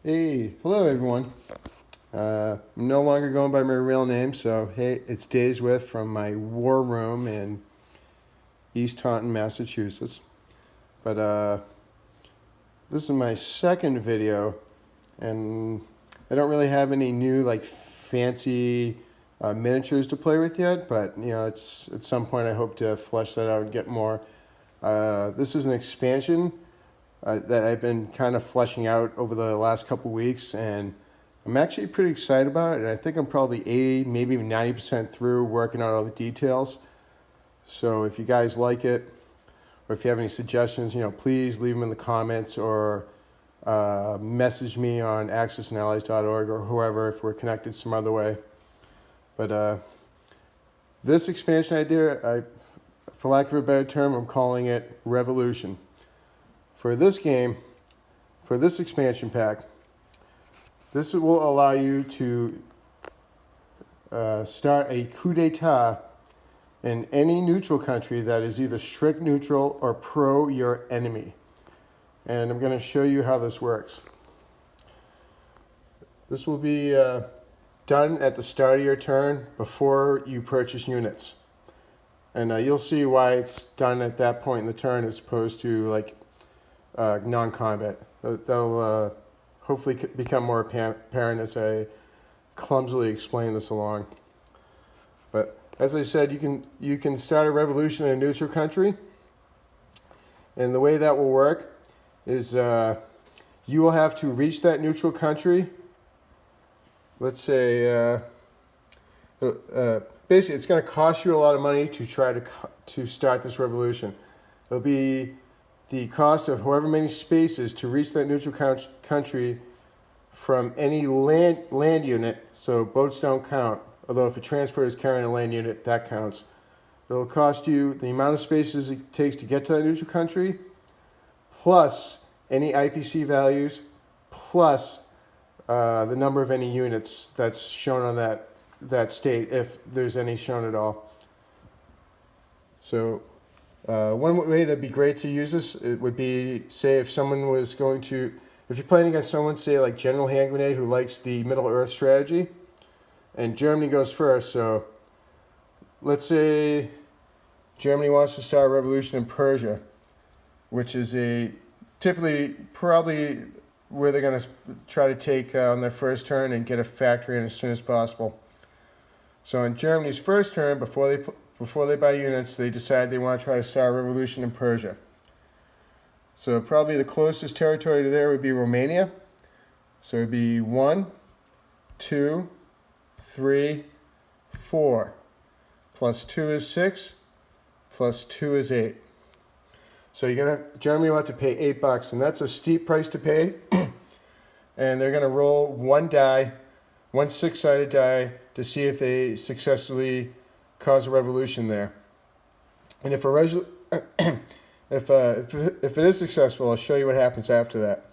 Hey, hello everyone. I'm no longer going by my real name, so hey, it's Days With from my war room in East Taunton, Massachusetts. But this is my second video, and I don't really have any new fancy miniatures to play with yet. But it's at some point I hope to flesh that out and get more. This is an expansion that I've been kind of fleshing out over the last couple weeks, and I'm actually pretty excited about it. And I think I'm probably 80, maybe even 90% through working out all the details. So if you guys like it, or if you have any suggestions, please leave them in the comments or message me on accessanallies.org or whoever if we're connected some other way. But this expansion idea, for lack of a better term, I'm calling it Revolution. For this game, for this expansion pack, this will allow you to start a coup d'etat in any neutral country that is either strict neutral or pro your enemy. And I'm going to show you how this works. This will be done at the start of your turn before you purchase units. And you'll see why it's done at that point in the turn as opposed to non-combat. That'll hopefully become more apparent as I clumsily explain this along. But as I said, you can start a revolution in a neutral country, and the way that will work is you will have to reach that neutral country. Let's say basically it's going to cost you a lot of money to try to start this revolution. It'll be the cost of however many spaces to reach that neutral country from any land unit. So boats don't count, although if a transport is carrying a land unit, that counts. It'll cost you the amount of spaces it takes to get to that neutral country, plus any IPC values, plus the number of any units that's shown on that state, if there's any shown at all. So one way that'd be great to use this, it would be, say, if someone was going to, if you're playing against someone, say like General Hand Grenade, who likes the Middle Earth strategy, and Germany goes first. So let's say Germany wants to start a revolution in Persia, which is probably where they're going to try to take on their first turn and get a factory in as soon as possible. So in Germany's first turn, before they buy units, they decide they want to try to start a revolution in Persia. So probably the closest territory to there would be Romania. So it would be 1, 2, 3, 4. Plus 2 is 6. Plus 2 is 8. So Germany will have to pay $8, and that's a steep price to pay. And they're going to roll one 6-sided die, to see if they successfully cause a revolution there. And if it is successful, I'll show you what happens after that.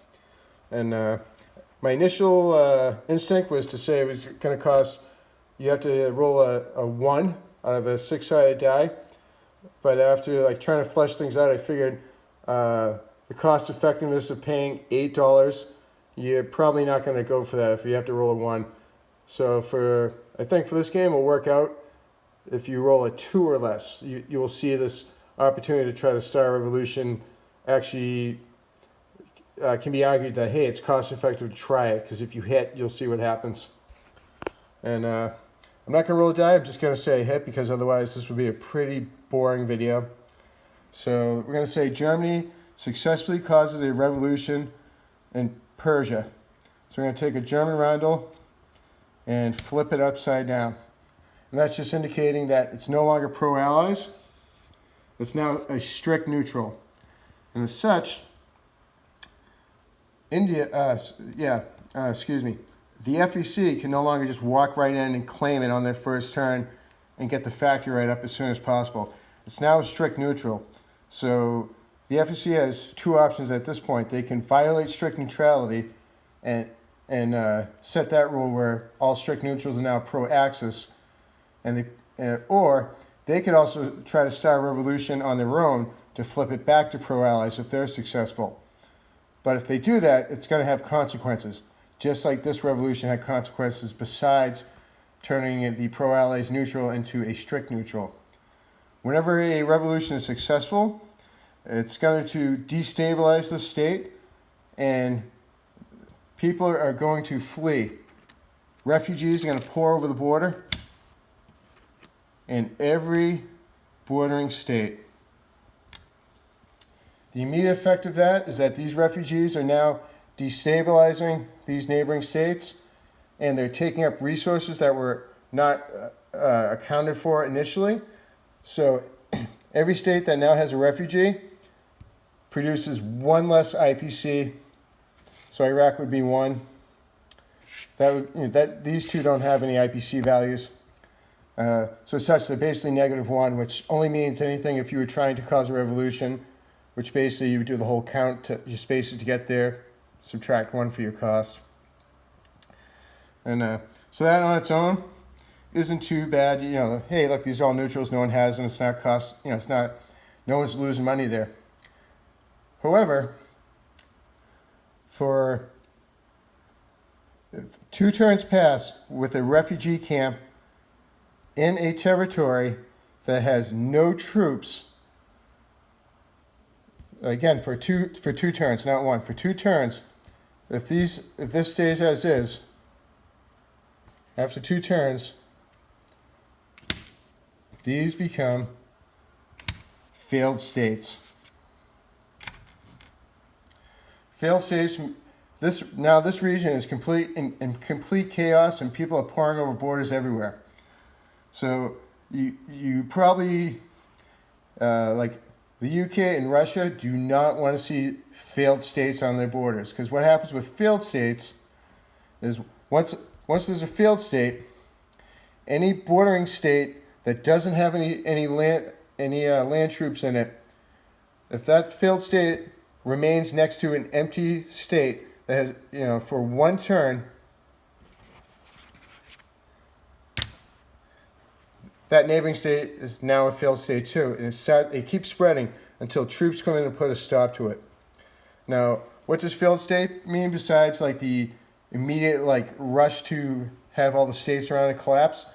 And my initial instinct was to say it was going to cost, you have to roll a 1 out of a 6-sided die. But after trying to flesh things out, I figured the cost effectiveness of paying $8, you're probably not going to go for that if you have to roll a 1. So I think for this game it'll work out. If you roll a 2 or less, you will see this opportunity to try to start a revolution. Actually, can be argued that, hey, it's cost effective to try it, because if you hit, you'll see what happens. And I'm not going to roll a die, I'm just going to say hit, because otherwise this would be a pretty boring video. So we're going to say Germany successfully causes a revolution in Persia. So we're going to take a German roundel and flip it upside down. And that's just indicating that it's no longer pro-allies. It's now a strict neutral. And as such, the FEC can no longer just walk right in and claim it on their first turn and get the factory right up as soon as possible. It's now a strict neutral. So the FEC has two options at this point. They can violate strict neutrality and set that rule where all strict neutrals are now pro-Axis, or they could also try to start a revolution on their own to flip it back to pro-allies if they're successful. But if they do that, it's going to have consequences. just like this revolution had consequences besides turning the pro-allies neutral into a strict neutral. Whenever a revolution is successful, it's going to destabilize the state, and people are going to flee. Refugees are going to pour over the border in every bordering state. The immediate effect of that is that these refugees are now destabilizing these neighboring states, and they're taking up resources that were not accounted for initially. So every state that now has a refugee produces one less IPC. So Iraq would be one. These two don't have any IPC values. So as such, they're basically -1, which only means anything if you were trying to cause a revolution, which basically you would do the whole count to your spaces to get there, subtract 1 for your cost. And so that on its own isn't too bad. Hey, look, these are all neutrals. No one has them. It's not cost. It's not. No one's losing money there. However, for 2 turns pass with a refugee camp in a territory that has no troops. Again, for two turns, not one. For 2 turns, if this stays as is, after 2 turns, these become failed states. Failed states. This region is in complete chaos, and people are pouring over borders everywhere. So you probably like the UK and Russia do not want to see failed states on their borders, because what happens with failed states is once there's a failed state, any bordering state that doesn't have any land troops in it, if that failed state remains next to an empty state that has, for 1 turn, that neighboring state is now a failed state too, and it keeps spreading until troops come in and put a stop to it. Now, what does failed state mean besides like the immediate rush to have all the states around it collapse?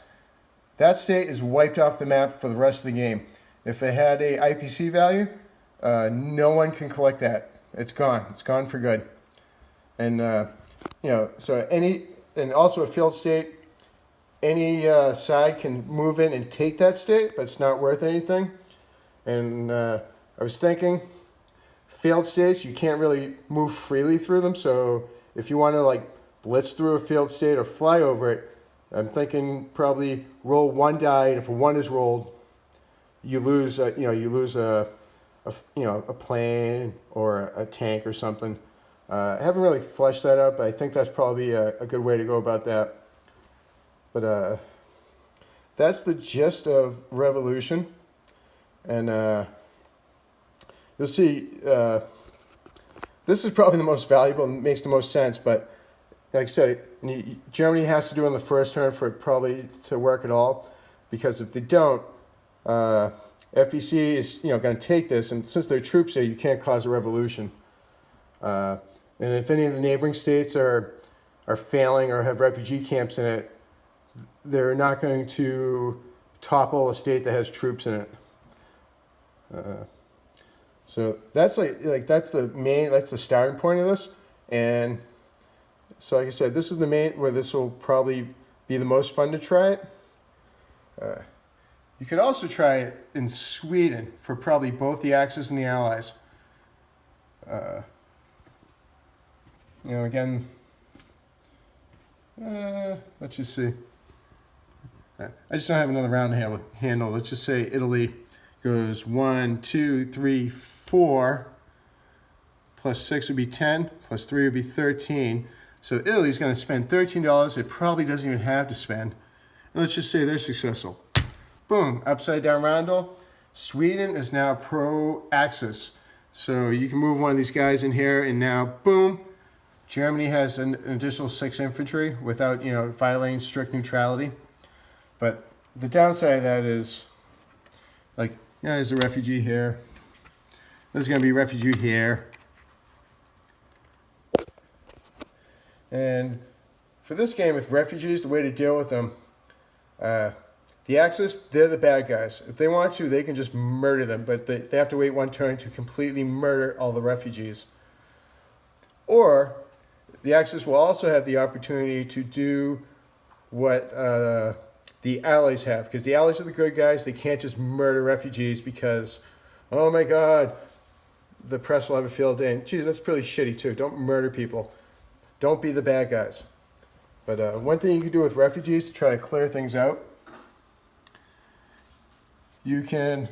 That state is wiped off the map for the rest of the game. If it had a IPC value, no one can collect that. It's gone. It's gone for good. And and also a failed state, any side can move in and take that state, but it's not worth anything. And I was thinking, failed states, you can't really move freely through them. So if you want to blitz through a failed state or fly over it, I'm thinking probably roll 1 die, and if a 1 is rolled, you lose. You lose a plane or a tank or something. I haven't really fleshed that out, but I think that's probably a good way to go about that. But that's the gist of revolution, and you'll see. This is probably the most valuable and makes the most sense, but like I said, Germany has to do it on the first turn for it probably to work at all, because if they don't, FEC is going to take this, and since there are troops there, you can't cause a revolution. And if any of the neighboring states are failing or have refugee camps in it, they're not going to topple a state that has troops in it. So that's that's the starting point of this. And so like I said, this is the main where this will probably be the most fun to try it. You could also try it in Sweden for probably both the Axis and the Allies. Again, let's just see. I just don't have another round to handle. Let's just say Italy goes 1, 2, 3, 4. Plus 6 would be 10. Plus 3 would be 13. So Italy's going to spend $13 it probably doesn't even have to spend. And let's just say they're successful. Boom, upside down roundel. Sweden is now pro-Axis. So you can move one of these guys in here, and now, boom, Germany has an additional 6 infantry without, violating strict neutrality. But the downside of that is, there's a refugee here. There's going to be a refugee here. And for this game with refugees, the way to deal with them, the Axis, they're the bad guys. If they want to, they can just murder them, but they have to wait one turn to completely murder all the refugees. Or the Axis will also have the opportunity to do what the Allies have, because the Allies are the good guys. They can't just murder refugees because, oh my God, the press will have a field day. And geez, that's pretty shitty too. Don't murder people. Don't be the bad guys. But one thing you can do with refugees to try to clear things out, you can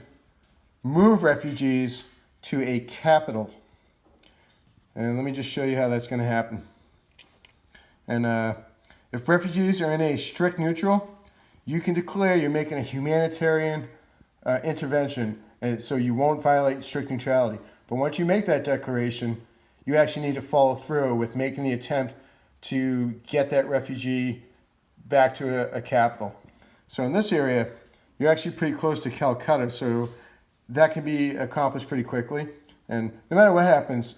move refugees to a capital. And let me just show you how that's going to happen. And if refugees are in a strict neutral, you can declare you're making a humanitarian intervention, and so you won't violate strict neutrality. But once you make that declaration, you actually need to follow through with making the attempt to get that refugee back to a capital. So in this area, you're actually pretty close to Calcutta, so that can be accomplished pretty quickly. And no matter what happens,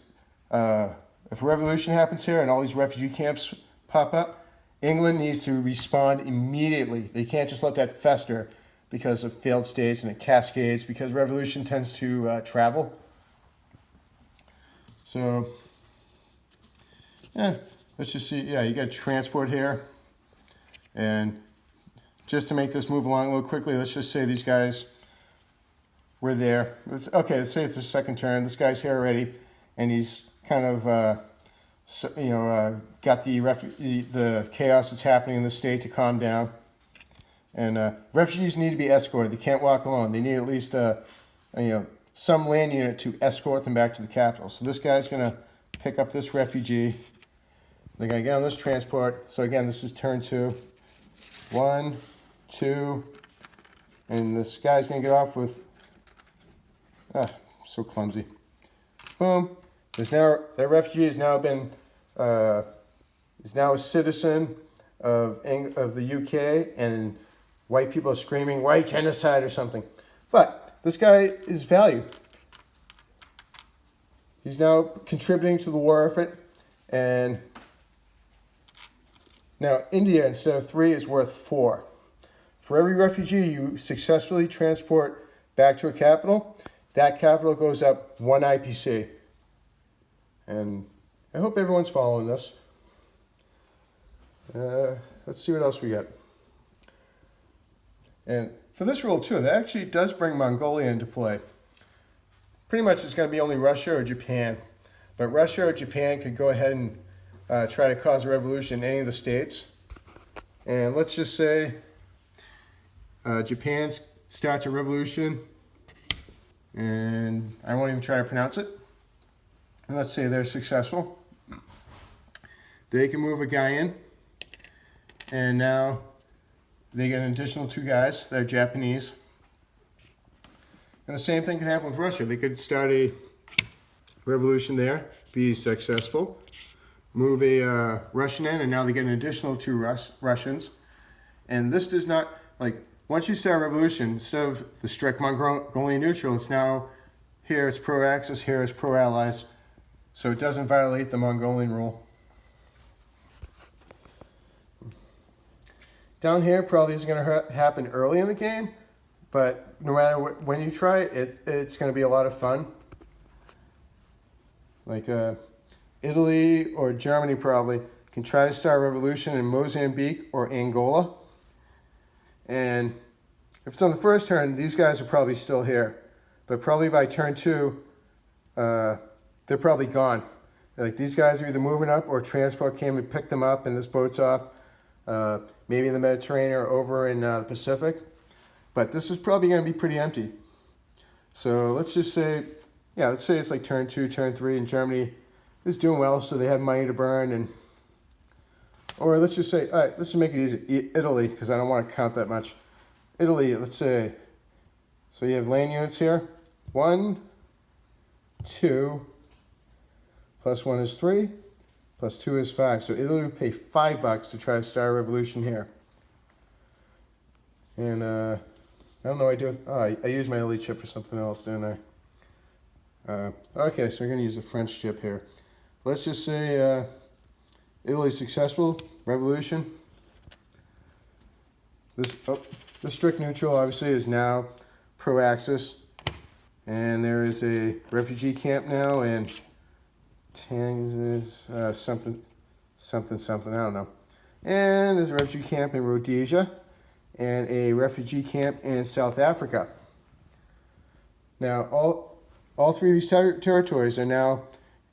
if a revolution happens here and all these refugee camps pop up, England needs to respond immediately. They can't just let that fester because of failed states and it cascades, because revolution tends to travel. So, yeah, let's just see. Yeah, you got transport here. And just to make this move along a little quickly, let's just say these guys were there. Let's say it's the second turn. This guy's here already, and he's kind of, got the chaos that's happening in the state to calm down. And refugees need to be escorted. They can't walk alone. They need at least, some land unit to escort them back to the capital. So this guy's going to pick up this refugee. They're going to get on this transport. So again, this is turn 2. 1, 2, and this guy's going to get off with, so clumsy. Boom. That refugee has now been, is now a citizen of the UK, and white people are screaming, white genocide or something. But this guy is valued. He's now contributing to the war effort, and now India, instead of 3, is worth 4. For every refugee you successfully transport back to a capital, that capital goes up 1 IPC. And I hope everyone's following this. Let's see what else we got. And for this rule too, that actually does bring Mongolia into play. Pretty much it's going to be only Russia or Japan. But Russia or Japan could go ahead and try to cause a revolution in any of the states. And let's just say Japan starts a revolution, and I won't even try to pronounce it. And let's say they're successful. They can move a guy in, and now they get an additional 2 guys that are Japanese. And the same thing can happen with Russia. They could start a revolution there, be successful, move a Russian in, and now they get an additional 2 Russians. And this does not, once you start a revolution, instead of the strict Mongolian neutral, it's now, here it's pro-Axis, here it's pro-Allies. So it doesn't violate the Mongolian rule. Down here probably is going to happen early in the game, but no matter when you try it, it's going to be a lot of fun. Italy or Germany probably can try to start a revolution in Mozambique or Angola. And if it's on the first turn, these guys are probably still here. But probably by turn 2, they're probably gone. These guys are either moving up or transport came and picked them up and this boat's off. Maybe in the Mediterranean or over in the Pacific. But this is probably going to be pretty empty. So let's just say, let's say it's turn 2, turn 3, and Germany is doing well, so they have money to burn. Or let's just say, all right, let's just make it easy. Italy, because I don't want to count that much. Italy, let's say, so you have land units here. 1, 2, plus 1 is 3, plus 2 is 5. So Italy would pay $5 to try to start a revolution here. And I don't know what I used my Italy chip for something else, didn't I? Okay, so we're going to use a French chip here. Let's just say Italy's successful revolution. The strict neutral obviously is now pro-Axis, and there is a refugee camp now in something, I don't know. And there's a refugee camp in Rhodesia and a refugee camp in South Africa. Now, all three of these territories are now,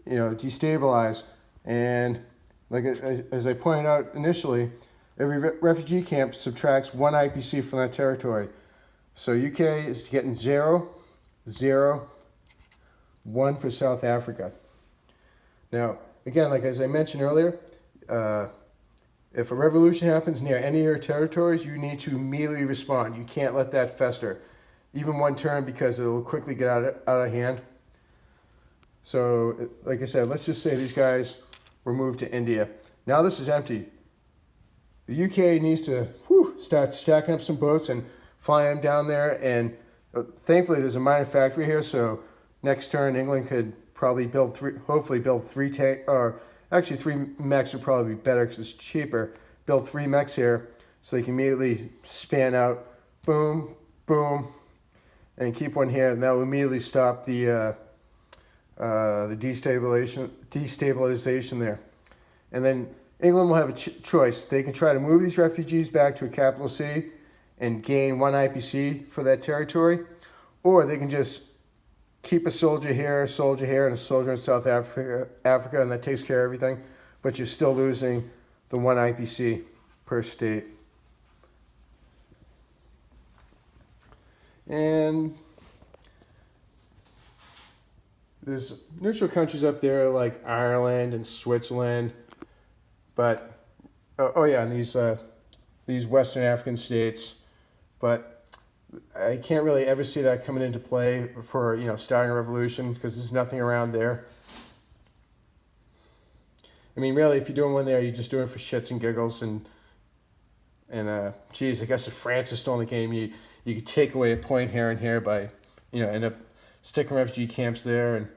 destabilized. And like as I pointed out initially, every refugee camp subtracts 1 IPC from that territory. So UK is getting 0, 0, 1 for South Africa. Now, again, like as I mentioned earlier, if a revolution happens near any of your territories, you need to immediately respond. You can't let that fester, even one turn, because it will quickly get out of hand. So, like I said, let's just say these guys were moved to India. Now this is empty. The UK needs to start stacking up some boats and fly them down there. And thankfully, there's a minor factory here, so next turn England could probably hopefully build 3 tanks, or actually 3 mechs would probably be better because it's cheaper. Build 3 mechs here so they can immediately span out, boom, boom, and keep one here, and that will immediately stop the destabilization there. And then England will have a choice. They can try to move these refugees back to a capital city and gain 1 IPC for that territory, or they can just keep a soldier here, and a soldier in South Africa, and that takes care of everything, but you're still losing the 1 IPC per state. And there's neutral countries up there like Ireland and Switzerland, but and these Western African states, but I can't really ever see that coming into play for starting a revolution because there's nothing around there. I mean, really, if you're doing one there, you're just doing it for shits and giggles, and geez, I guess if France is still in the game, you could take away a point here and here by end up sticking refugee camps there, and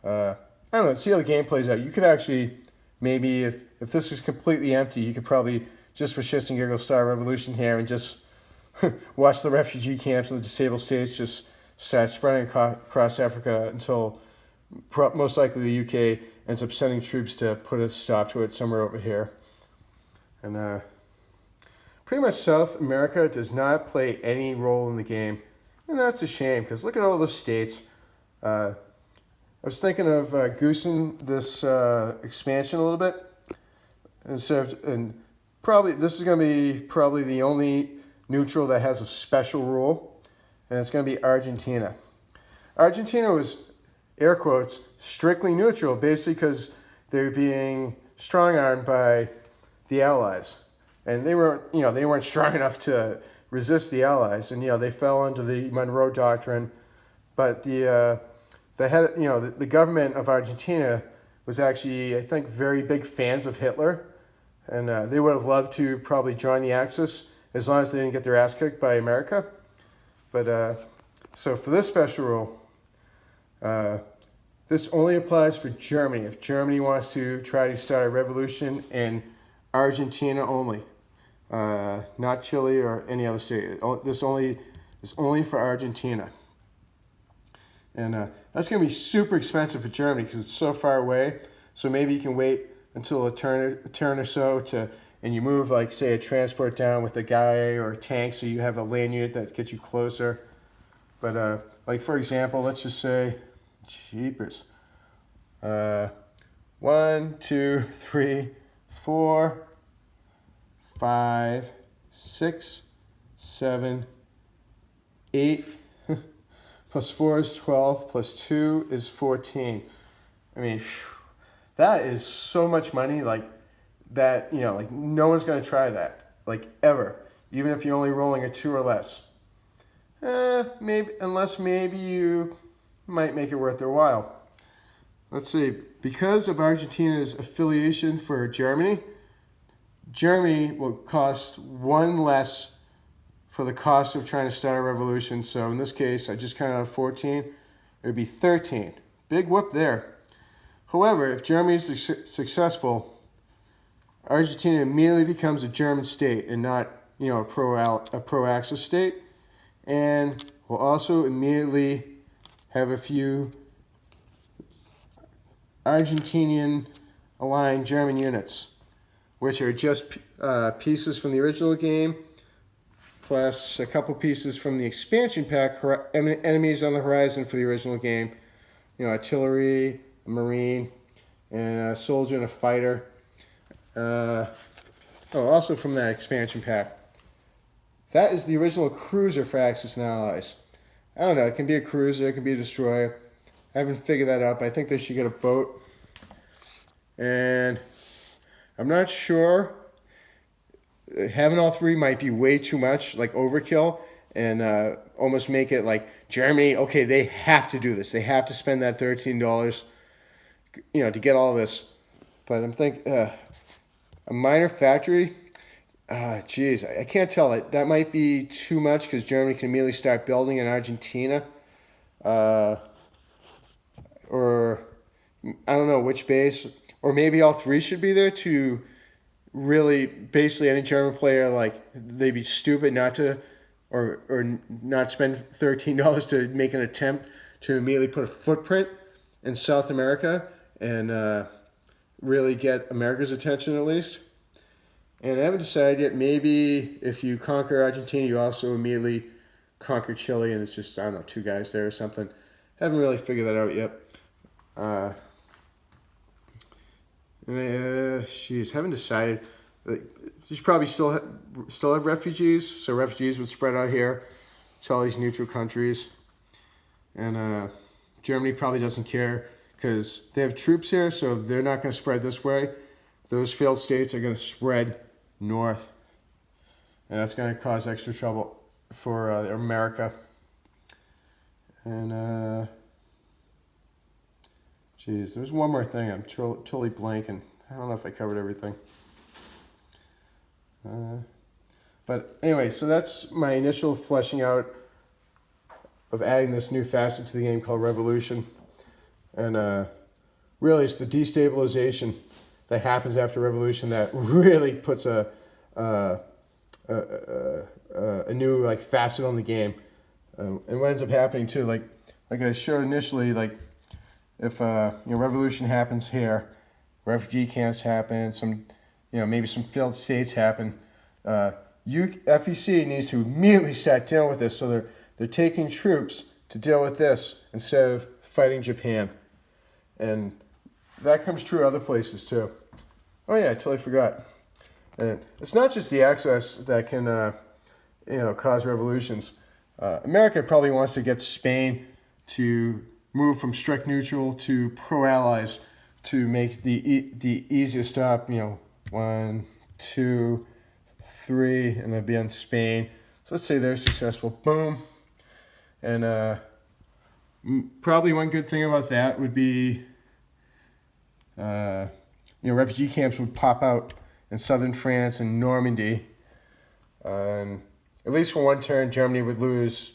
I don't know, see how the game plays out. You could actually maybe if this is completely empty, you could probably just for shits and giggles start a revolution here and just watch the refugee camps in the disabled states just start spreading across Africa until most likely the UK ends up sending troops to put a stop to it somewhere over here. And pretty much South America does not play any role in the game. And that's a shame, because look at all those states. I was thinking of goosing this expansion a little bit. And probably this is going to be probably the only neutral that has a special rule, and it's going to be Argentina. Argentina was, air quotes, strictly neutral, basically because they're being strong-armed by the Allies, and they weren't strong enough to resist the Allies, and they fell under the Monroe Doctrine. But the government of Argentina was actually, I think, very big fans of Hitler, and they would have loved to probably join the Axis as long as they didn't get their ass kicked by America. But so for this special rule, this only applies for Germany. If Germany wants to try to start a revolution in Argentina only, not Chile or any other state. This is only for Argentina. And that's going to be super expensive for Germany because it's so far away. So maybe you can wait until a turn or so and you move, like, say, a transport down with a guy or a tank, so you have a land unit that gets you closer. But, like, for example, let's just say, jeepers. 1, 2, 3, 4, 5, 6, 7, 8, plus 4 is 12, plus 2 is 14. I mean, that is so much money, like, that, like, no one's going to try that, like, ever, even if you're only rolling a 2 or less. Unless maybe you might make it worth their while. Let's see, because of Argentina's affiliation for Germany, Germany will cost 1 less for the cost of trying to start a revolution. So in this case, I just counted out 14, it would be 13. Big whoop there. However, if Germany is successful, Argentina immediately becomes a German state and not, a pro-Axis state. And we'll also immediately have a few Argentinian aligned German units, which are just pieces from the original game, plus a couple pieces from the expansion pack, enemies on the horizon for the original game. Artillery, a marine, and a soldier and a fighter. Also from that expansion pack. That is the original cruiser for Axis and Allies. I don't know, it can be a cruiser, it can be a destroyer. I haven't figured that out, but I think they should get a boat. And I'm not sure. Having all three might be way too much, like overkill, and almost make it like Germany, okay, they have to do this. They have to spend that $13, to get all this. But I'm thinking, a minor factory, geez, I can't tell. That might be too much because Germany can immediately start building in Argentina. Or I don't know which base. Or maybe all three should be there to really, basically any German player, like, they'd be stupid not to, or not spend $13 to make an attempt to immediately put a footprint in South America and really get America's attention at least. And I haven't decided yet. Maybe if you conquer Argentina, you also immediately conquer Chile, and it's just, I don't know, two guys there or something. Haven't really figured that out yet. Haven't decided. You should probably still have refugees, so refugees would spread out here to all these neutral countries. And Germany probably doesn't care because they have troops here, so they're not going to spread this way. Those failed states are going to spread north, and that's going to cause extra trouble for America. And there's one more thing. I'm totally blanking. I don't know if I covered everything. But anyway, so that's my initial fleshing out of adding this new facet to the game called Revolution. And really, it's the destabilization that happens after Revolution that really puts a new facet on the game. And what ends up happening too, like I showed initially, if Revolution happens here, refugee camps happen, maybe some failed states happen. FEC needs to immediately start dealing with this, so they're taking troops to deal with this instead of fighting Japan, and that comes true other places too. Oh yeah, I totally forgot. And it's not just the Axis that can cause revolutions. America probably wants to get Spain to move from strict neutral to pro-allies to make the easiest stop, 1, 2, 3, and then be on Spain. So let's say they're successful. Boom. And probably one good thing about that would be, refugee camps would pop out in southern France and Normandy. At least for one turn, Germany would lose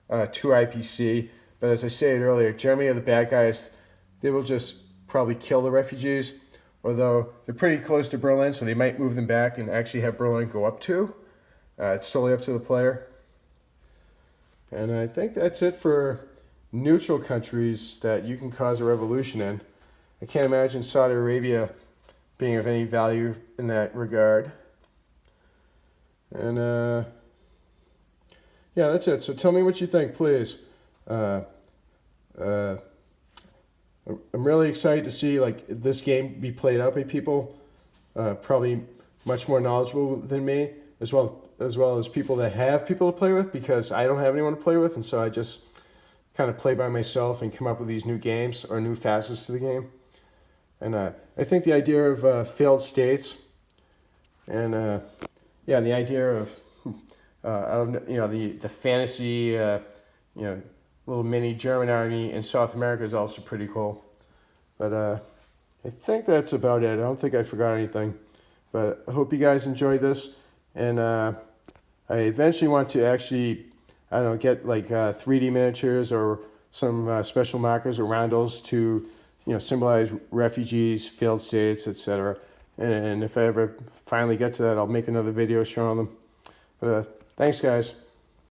2 IPC. But as I said earlier, Germany are the bad guys. They will just probably kill the refugees, although they're pretty close to Berlin, so they might move them back and actually have Berlin go up 2. It's totally up to the player. And I think that's it for neutral countries that you can cause a revolution in. I can't imagine Saudi Arabia being of any value in that regard. And that's it. So tell me what you think, please. I'm really excited to see this game be played out by people, probably much more knowledgeable than me, as well as people that have people to play with, because I don't have anyone to play with, and so I just kind of play by myself and come up with these new games or new facets to the game. And I think the idea of failed states, and the idea of the fantasy little mini German army in South America is also pretty cool. But I think that's about it. I don't think I forgot anything. But I hope you guys enjoyed this. And I eventually want to actually, get 3D miniatures or some special markers or roundels to, symbolize refugees, failed states, etc. And if I ever finally get to that, I'll make another video showing them. But thanks, guys.